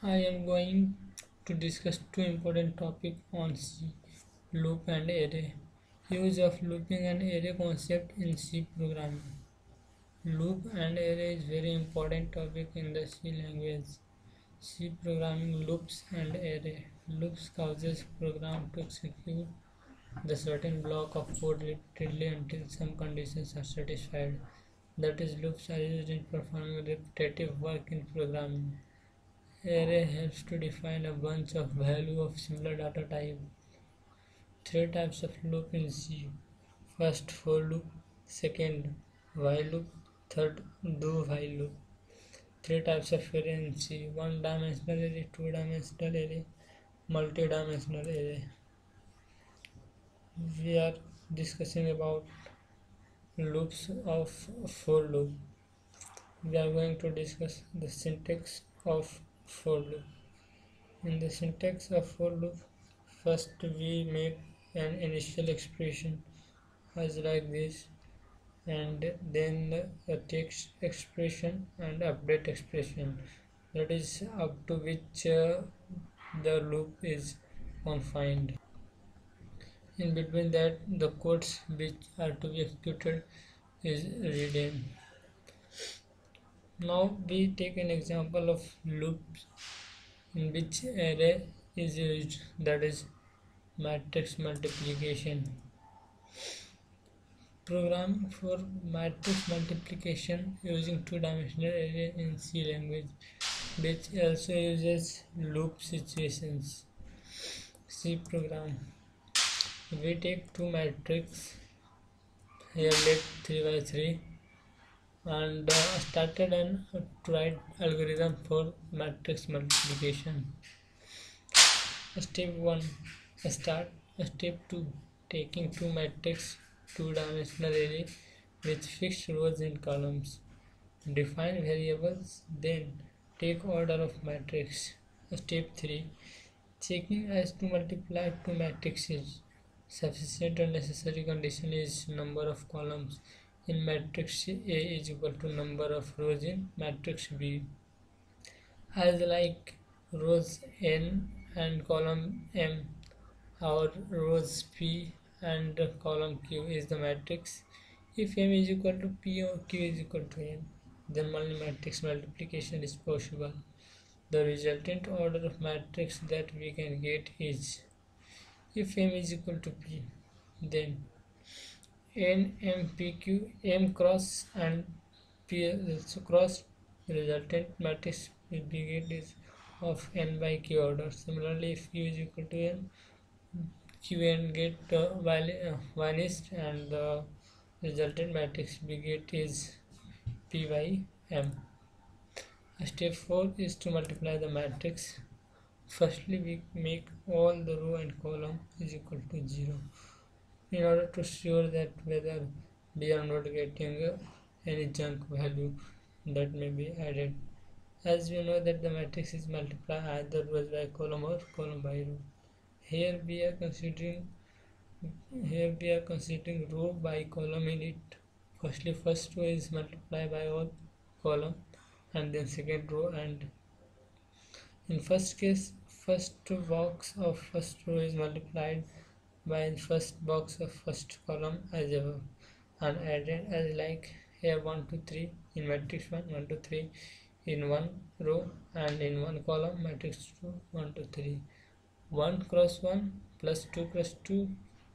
I am going to discuss two important topics on C: loop and array. Use of looping and array concept in C programming. Loop and array is very important topic in the C language. C programming loops and array. Loops causes program to execute the certain block of code repeatedly until some conditions are satisfied. That is, loops are used in performing repetitive work in programming. Array helps to define a bunch of value of similar data type. Three types of loop in C. First, for loop. Second, while loop. Third, do while loop. Three types of array in C: one-dimensional array, two-dimensional array, multi-dimensional array. We are discussing about loops of for loop. We are going to discuss the syntax of for loop. In the syntax of for loop, first we make an initial expression as like this, and then a text expression and update expression, that is up to which the loop is confined. In between that, the codes which are to be executed is written. Now we take an example of loops in which array is used, that is matrix multiplication. Programming for matrix multiplication using two-dimensional array in C language, which also uses loop situations. C program. We take two matrices, here let 3 by 3, and started an right algorithm for matrix multiplication. Step 1, start. Step 2, taking two matrix two-dimensional array with fixed rows and columns. Define variables, then take order of matrix. Step 3, checking as to multiply two matrices. Sufficient or necessary condition is number of columns in matrix A is equal to number of rows in matrix B. As like rows n and column m, our rows P and column Q is the matrix. If m is equal to P or Q is equal to n, then matrix multiplication is possible. The resultant order of matrix that we can get is, if m is equal to P, then n m p q m cross and P also cross, the resultant matrix will be get is of n by q order. Similarly, if q is equal to n, qn get vanished, and the resultant matrix we get is p by m. Step 4 is to multiply the matrix. Firstly, we make all the row and column is equal to 0 in order to sure that whether we are not getting any junk value that may be added. As we know that the matrix is multiplied either rows by column or column by row. Here we are considering row by column in it. Firstly, first row is multiplied by all column, and then second row, and in first case, first box of first row is multiplied by the first box of first column as above, and added as like here 1 2 3 in matrix 1, 1 2 3 in one row, and in one column matrix 2 1 2 3. 1 cross 1 plus 2 cross 2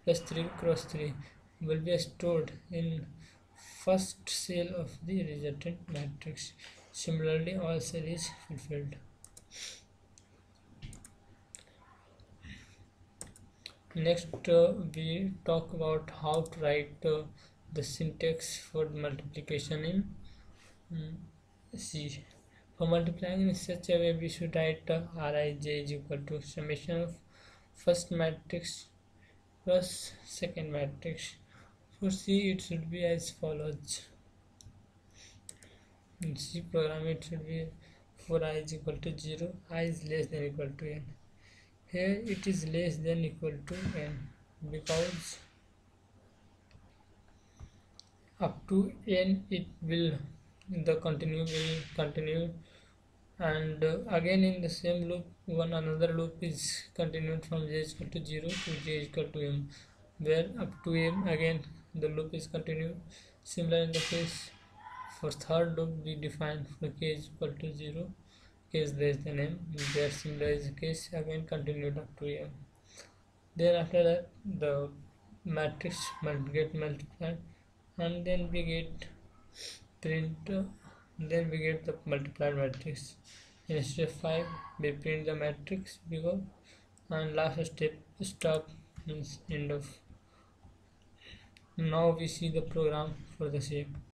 plus 3 cross 3 will be stored in first cell of the resultant matrix. Similarly, all cell is fulfilled. Next, we talk about how to write the syntax for multiplication in C. For multiplying in such a way, we should write Rij is equal to summation of first matrix plus second matrix. For C, it should be as follows. In C program, it should be for I is equal to 0, I is less than equal to n. Here it is less than equal to n because up to n it will, the continue will continue and again in the same loop one another loop is continued from j is equal to 0 to j is equal to m, where up to m again the loop is continued. Similar in the case for third loop we define for k is equal to 0, k is less than m, where similar is the case again continued up to m. Then after that the matrix get multiplied, and then we get print then we get the multiplied matrix. In step 5 we print the matrix because, and last step stop means end of. Now we see the program for the same.